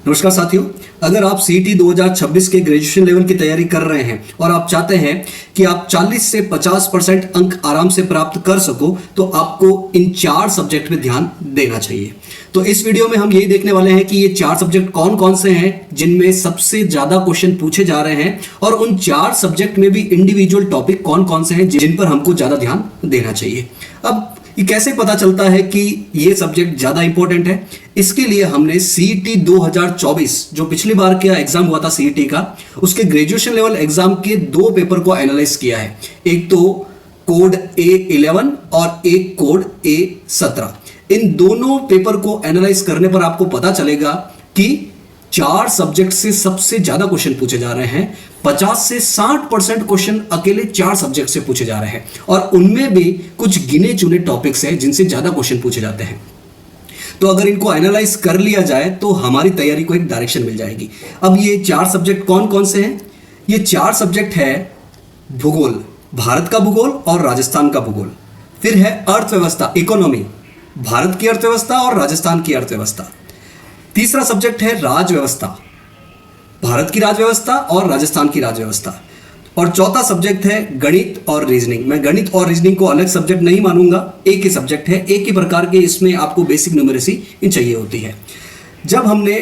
नमस्कार साथियों, अगर आप सीईटी 2026 के ग्रेजुएशन लेवल की तैयारी कर रहे हैं और आप चाहते हैं कि आप 40 से 50% अंक आराम से प्राप्त कर सको तो आपको इन 4 सब्जेक्ट में ध्यान देना चाहिए। तो इस वीडियो में हम यही देखने वाले हैं कि ये 4 सब्जेक्ट कौन कौन से हैं जिनमें सबसे ज्यादा क्वेश्चन पूछे जा रहे हैं और उन 4 सब्जेक्ट में भी इंडिविजुअल टॉपिक कौन कौन से हैं जिन पर हमको ज्यादा ध्यान देना चाहिए। अब ये कैसे पता चलता है कि ये सब्जेक्ट ज्यादा इंपॉर्टेंट है? इसके लिए हमने सीईटी 2024 जो पिछली बार का एग्जाम हुआ था सीईटी का, उसके ग्रेजुएशन लेवल एग्जाम के 2 पेपर को एनालाइज किया है। एक तो कोड A11 और एक कोड A17। इन दोनों पेपर को एनालाइज करने पर आपको पता चलेगा कि 4 सब्जेक्ट से सबसे ज्यादा क्वेश्चन पूछे जा रहे हैं। 50 से 60% क्वेश्चन अकेले 4 सब्जेक्ट से पूछे जा रहे हैं और उनमें भी कुछ गिने चुने टॉपिक्स हैं जिनसे ज्यादा क्वेश्चन पूछे जाते हैं। तो अगर इनको एनालाइज कर लिया जाए तो हमारी तैयारी को एक डायरेक्शन मिल जाएगी। अब ये 4 सब्जेक्ट कौन कौन से हैं? ये 4 सब्जेक्ट है भूगोल, भारत का भूगोल और राजस्थान का भूगोल। फिर है अर्थव्यवस्था, इकोनॉमी, भारत की अर्थव्यवस्था और राजस्थान की अर्थव्यवस्था। तीसरा सब्जेक्ट है राजव्यवस्था, भारत की राजव्यवस्था और राजस्थान की राजव्यवस्था। और चौथा सब्जेक्ट है गणित और रीजनिंग। मैं गणित और रीजनिंग को अलग सब्जेक्ट नहीं मानूंगा, एक ही सब्जेक्ट है, एक ही प्रकार के इसमें आपको बेसिक न्यूमेरेसी चाहिए होती है। जब हमने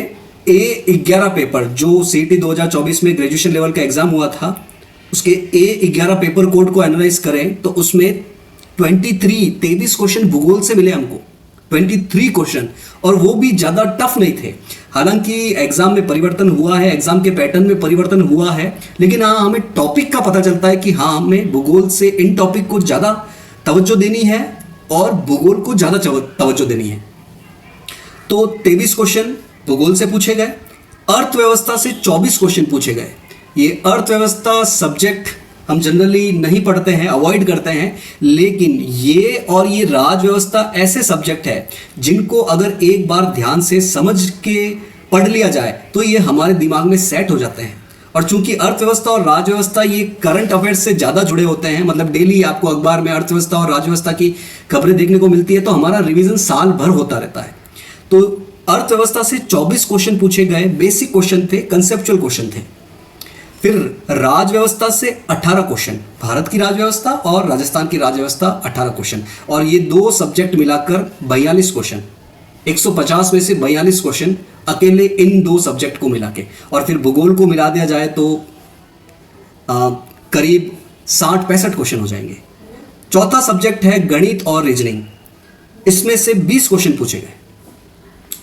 A11 पेपर जो सीईटी 2024 में ग्रेजुएशन लेवल का एग्जाम हुआ था उसके A11 पेपर कोड को एनालाइज करें तो उसमें 23 क्वेश्चन भूगोल से मिले हमको, 23 क्वेश्चन, और वो भी ज़्यादा टफ नहीं थे। हालांकि एग्जाम में परिवर्तन हुआ है, एग्जाम के पैटर्न में परिवर्तन हुआ है, लेकिन हाँ हमें टॉपिक का पता चलता है कि हाँ हमें भूगोल से इन टॉपिक को ज़्यादा तवज्जो देनी है और भूगोल को ज़्यादा तवज्जो देनी है। तो 23 क्वेश्चन भूगोल से पूछे गए। अर्थव्यवस्था से 24 क्वेश्चन पूछे गए। ये अर्थव्यवस्था सब्जेक्ट हम जनरली नहीं पढ़ते हैं, अवॉइड करते हैं, लेकिन ये और ये राजव्यवस्था ऐसे सब्जेक्ट है जिनको अगर एक बार ध्यान से समझ के पढ़ लिया जाए तो ये हमारे दिमाग में सेट हो जाते हैं। और चूंकि अर्थव्यवस्था और राजव्यवस्था ये करंट अफेयर्स से ज़्यादा जुड़े होते हैं, मतलब डेली आपको अखबार में अर्थव्यवस्था और राजव्यवस्था की खबरें देखने को मिलती है, तो हमारा रिविजन साल भर होता रहता है। तो अर्थव्यवस्था से 24 क्वेश्चन पूछे गए, बेसिक क्वेश्चन थे, कंसेप्चुअल क्वेश्चन थे। फिर राजव्यवस्था से 18 क्वेश्चन, भारत की राजव्यवस्था और राजस्थान की राजव्यवस्था 18 क्वेश्चन, और ये 2 सब्जेक्ट मिलाकर 42 क्वेश्चन, 150 में से 42 क्वेश्चन अकेले इन 2 सब्जेक्ट को मिला के। और फिर भूगोल को मिला दिया जाए तो करीब 60-65 क्वेश्चन हो जाएंगे। चौथा सब्जेक्ट है गणित और रीजनिंग। इसमें से 20 क्वेश्चन पूछे गए।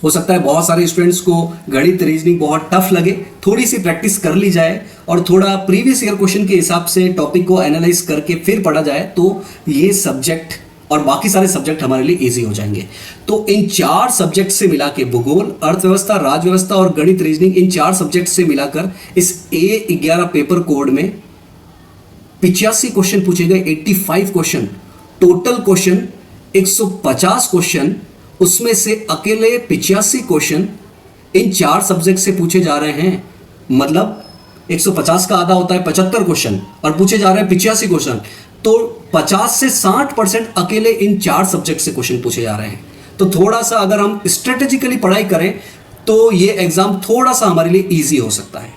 हो सकता है बहुत सारे स्टूडेंट्स को गणित रीजनिंग बहुत टफ लगे, थोड़ी सी प्रैक्टिस कर ली जाए और थोड़ा प्रीवियस ईयर क्वेश्चन के हिसाब से टॉपिक को एनालाइज करके फिर पढ़ा जाए तो ये सब्जेक्ट और बाकी सारे सब्जेक्ट हमारे लिए इजी हो जाएंगे। तो इन 4 सब्जेक्ट से मिला के भूगोल, अर्थव्यवस्था, राजव्यवस्था और गणित रीजनिंग, इन 4 सब्जेक्ट से मिलाकर इस A11 पेपर कोड में 85 क्वेश्चन पूछे गए, 85 क्वेश्चन। टोटल क्वेश्चन 150 क्वेश्चन, उसमें से अकेले 85 क्वेश्चन इन 4 सब्जेक्ट से पूछे जा रहे हैं। मतलब 150 का आधा होता है 75 क्वेश्चन और पूछे जा रहे हैं 85 क्वेश्चन। तो 50 से 60% अकेले इन 4 सब्जेक्ट से क्वेश्चन पूछे जा रहे हैं। तो थोड़ा सा अगर हम स्ट्रेटेजिकली पढ़ाई करें तो ये एग्जाम थोड़ा सा हमारे लिए ईजी हो सकता है।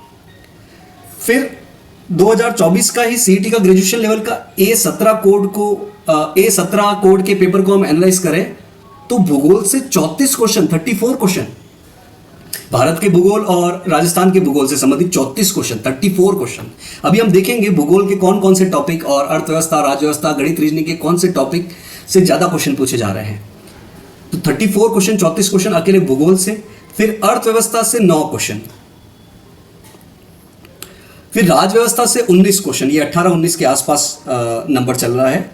फिर 2024 का ही सीईटी का ग्रेजुएशन लेवल का A17 कोड के पेपर को हम एनालाइज करें तो भूगोल से 34 क्वेश्चन, 34 क्वेश्चन, भारत के भूगोल और राजस्थान के भूगोल से संबंधित 34 क्वेश्चन, 34 क्वेश्चन। अभी हम देखेंगे भूगोल के कौन कौन से टॉपिक और अर्थव्यवस्था, राजव्यवस्था, गणित रीजनिंग के कौन से टॉपिक से ज्यादा क्वेश्चन पूछे जा रहे हैं। तो 34 क्वेश्चन, 34 क्वेश्चन अकेले भूगोल से। फिर अर्थव्यवस्था से 9 क्वेश्चन, फिर राजव्यवस्था से 19 क्वेश्चन, ये 18-19 के आसपास नंबर चल रहा है।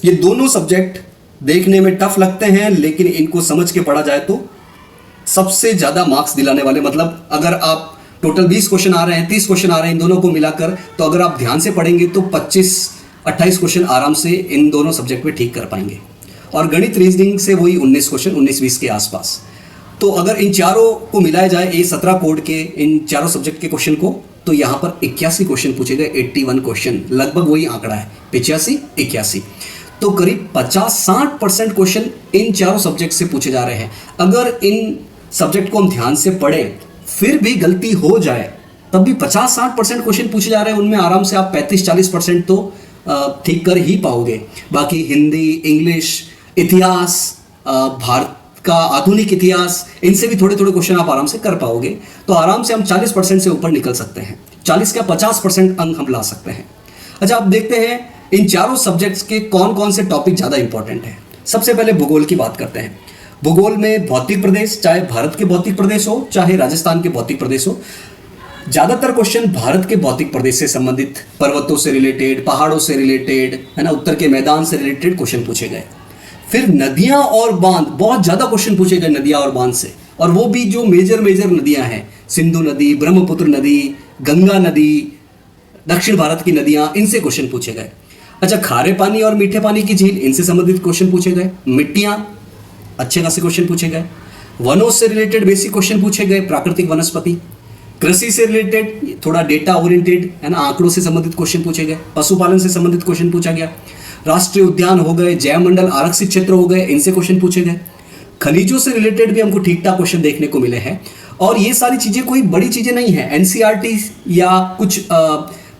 ये दोनों सब्जेक्ट देखने में टफ लगते हैं लेकिन इनको समझ के पढ़ा जाए तो सबसे ज्यादा मार्क्स दिलाने वाले, मतलब अगर आप टोटल 20 क्वेश्चन आ रहे हैं, 30 क्वेश्चन आ रहे हैं इन दोनों को मिलाकर, तो अगर आप ध्यान से पढ़ेंगे तो 25-28 क्वेश्चन आराम से इन दोनों सब्जेक्ट में ठीक कर पाएंगे। और गणित रीजनिंग से वही 19 क्वेश्चन, 19-20 के आसपास। तो अगर इन चारों को मिलाया जाए A17 कोड के इन चारों सब्जेक्ट के क्वेश्चन को, तो यहाँ पर 81 क्वेश्चन पूछे गए, 81 क्वेश्चन, लगभग वही आंकड़ा है, 85-81। तो करीब 50-60% क्वेश्चन इन चारों सब्जेक्ट से पूछे जा रहे हैं। अगर इन सब्जेक्ट को हम ध्यान से पढ़ें फिर भी गलती हो जाए तब भी 50-60% क्वेश्चन पूछे जा रहे हैं, उनमें आराम से आप 35-40% तो ठीक कर ही पाओगे। बाकी हिंदी, इंग्लिश, इतिहास, भारत का आधुनिक इतिहास, इनसे भी थोड़े थोड़े क्वेश्चन आप आराम से कर पाओगे। तो आराम से हम 40% से ऊपर निकल सकते हैं, 40 का 50% अंक हम ला सकते हैं। अच्छा, अब देखते हैं इन चारों सब्जेक्ट्स के कौन कौन से टॉपिक ज़्यादा इंपॉर्टेंट है। सबसे पहले भूगोल की बात करते हैं। भूगोल में भौतिक प्रदेश, चाहे भारत के भौतिक प्रदेश हो चाहे राजस्थान के भौतिक प्रदेश हो, ज़्यादातर क्वेश्चन भारत के भौतिक प्रदेश से संबंधित, पर्वतों से रिलेटेड, पहाड़ों से रिलेटेड, है ना, उत्तर के मैदान से रिलेटेड क्वेश्चन पूछे गए। फिर नदियां और बांध, बहुत ज़्यादा क्वेश्चन पूछे गए नदियां और बांध से, और वो भी जो मेजर नदियां हैं, सिंधु नदी, ब्रह्मपुत्र नदी, गंगा नदी, दक्षिण भारत की नदियां, इनसे क्वेश्चन पूछे गए। अच्छा, खारे पानी और मीठे पानी की झील, इनसे संबंधित क्वेश्चन पूछे गए। मिट्टियां, अच्छे खासे क्वेश्चन पूछे गए। वनों से रिलेटेड बेसिक क्वेश्चन पूछे गए, प्राकृतिक वनस्पति। कृषि से रिलेटेड थोड़ा डेटा ओरिएंटेड, है ना, आंकड़ों से संबंधित क्वेश्चन पूछे गए। पशुपालन से संबंधित क्वेश्चन पूछा गया। राष्ट्रीय उद्यान हो गए, जैवमंडल आरक्षित क्षेत्र हो गए, इनसे क्वेश्चन पूछे गए। खनिजों से रिलेटेड भी हमको ठीक ठाक क्वेश्चन देखने को मिले हैं। और ये सारी चीजें कोई बड़ी चीजें नहीं है, एनसीईआरटी या कुछ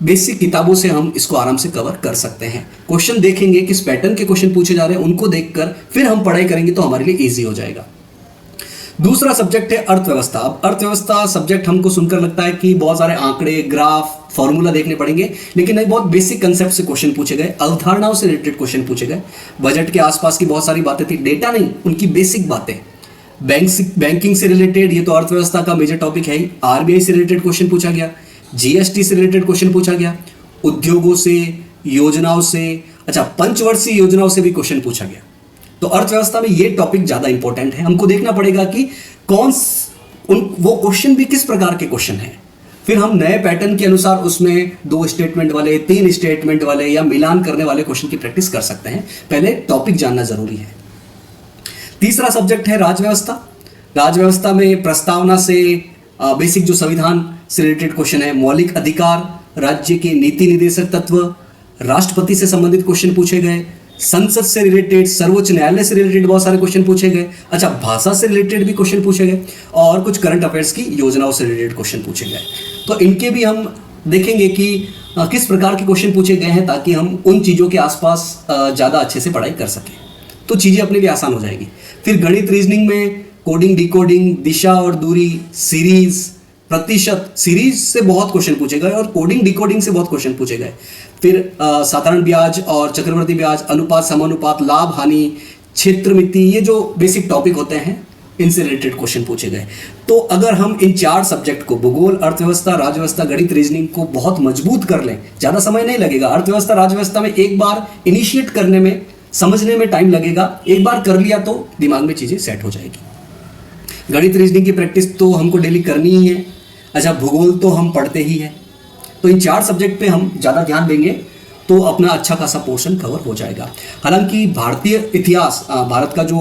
बेसिक किताबों से हम इसको आराम से कवर कर सकते हैं। क्वेश्चन देखेंगे, किस पैटर्न के क्वेश्चन पूछे जा रहे हैं, उनको देखकर फिर हम पढ़ाई करेंगे तो हमारे लिए इजी हो जाएगा। दूसरा सब्जेक्ट है अर्थव्यवस्था। अब अर्थव्यवस्था सब्जेक्ट हमको सुनकर लगता है कि बहुत सारे आंकड़े, ग्राफ, फॉर्मूला देखने पड़ेंगे, लेकिन नहीं, बहुत बेसिक कंसेप्ट से क्वेश्चन पूछे गए, अवधारणाओं से रिलेटेड क्वेश्चन पूछे गए। बजट के आसपास की बहुत सारी बातें थी, डेटा नहीं, उनकी बेसिक बातें। बैंकिंग से रिलेटेड, ये तो अर्थव्यवस्था का मेजर टॉपिक है ही। आरबीआई से रिलेटेड क्वेश्चन पूछा गया, जीएसटी से रिलेटेड क्वेश्चन पूछा गया, उद्योगों से, योजनाओं से, अच्छा, पंचवर्षीय योजनाओं से भी क्वेश्चन पूछा गया। तो अर्थव्यवस्था में ये टॉपिक ज्यादा इंपॉर्टेंट है। हमको देखना पड़ेगा कि वो क्वेश्चन भी किस प्रकार के क्वेश्चन है। फिर हम नए पैटर्न के अनुसार उसमें 2 स्टेटमेंट वाले, 3 स्टेटमेंट वाले या मिलान करने वाले क्वेश्चन की प्रैक्टिस कर सकते हैं। पहले टॉपिक जानना जरूरी है। तीसरा सब्जेक्ट है राजव्यवस्था। राजव्यवस्था में प्रस्तावना से बेसिक जो संविधान से रिलेटेड क्वेश्चन है, मौलिक अधिकार, राज्य के नीति निर्देशक तत्व, राष्ट्रपति से संबंधित क्वेश्चन पूछे गए। संसद से रिलेटेड, सर्वोच्च न्यायालय से रिलेटेड बहुत सारे क्वेश्चन पूछे गए। अच्छा, भाषा से रिलेटेड भी क्वेश्चन पूछे गए, और कुछ करंट अफेयर्स की योजनाओं से रिलेटेड क्वेश्चन पूछे गए। तो इनके भी हम देखेंगे कि किस प्रकार के क्वेश्चन पूछे गए हैं, ताकि हम उन चीज़ों के आसपास ज़्यादा अच्छे से पढ़ाई कर सकें, तो चीज़ें अपने लिए आसान हो जाएगी। फिर गणित, रीजनिंग में कोडिंग, डिकोडिंग, दिशा और दूरी, सीरीज, प्रतिशत, सीरीज से बहुत क्वेश्चन पूछे गए, और कोडिंग, डिकोडिंग से बहुत क्वेश्चन पूछे गए। फिर साधारण ब्याज और चक्रवर्ती ब्याज, अनुपात, समानुपात, लाभ हानि, क्षेत्र मिति, ये जो बेसिक टॉपिक होते हैं, इनसे रिलेटेड क्वेश्चन पूछे गए। तो अगर हम इन 4 सब्जेक्ट को, भूगोल, अर्थव्यवस्था, राजव्यवस्था, गणित, रीजनिंग को बहुत मजबूत कर लें, ज़्यादा समय नहीं लगेगा। अर्थव्यवस्था, राजव्यवस्था में एक बार इनिशिएट करने में, समझने में टाइम लगेगा, एक बार कर लिया तो दिमाग में चीज़ें सेट हो जाएगी। गणित, रीजनिंग की प्रैक्टिस तो हमको डेली करनी ही है। अच्छा, भूगोल तो हम पढ़ते ही हैं। तो इन 4 सब्जेक्ट पे हम ज़्यादा ध्यान देंगे तो अपना अच्छा खासा पोर्शन कवर हो जाएगा। हालांकि भारतीय इतिहास, भारत का जो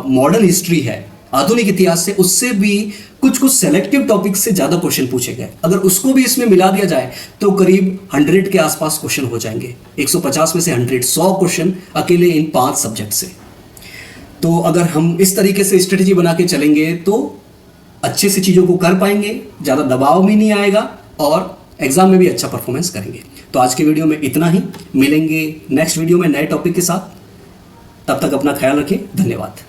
मॉडर्न हिस्ट्री है, आधुनिक इतिहास से, उससे भी कुछ सेलेक्टिव टॉपिक से ज़्यादा क्वेश्चन पूछे गए। अगर उसको भी इसमें मिला दिया जाए तो करीब 100 के आसपास क्वेश्चन हो जाएंगे। 150 में से 100 क्वेश्चन अकेले इन 5 सब्जेक्ट से। तो अगर हम इस तरीके से स्ट्रेटेजी बना के चलेंगे तो अच्छे से चीज़ों को कर पाएंगे, ज़्यादा दबाव भी नहीं आएगा, और एग्जाम में भी अच्छा परफॉर्मेंस करेंगे। तो आज के वीडियो में इतना ही, मिलेंगे नेक्स्ट वीडियो में नए टॉपिक के साथ। तब तक अपना ख्याल रखें, धन्यवाद।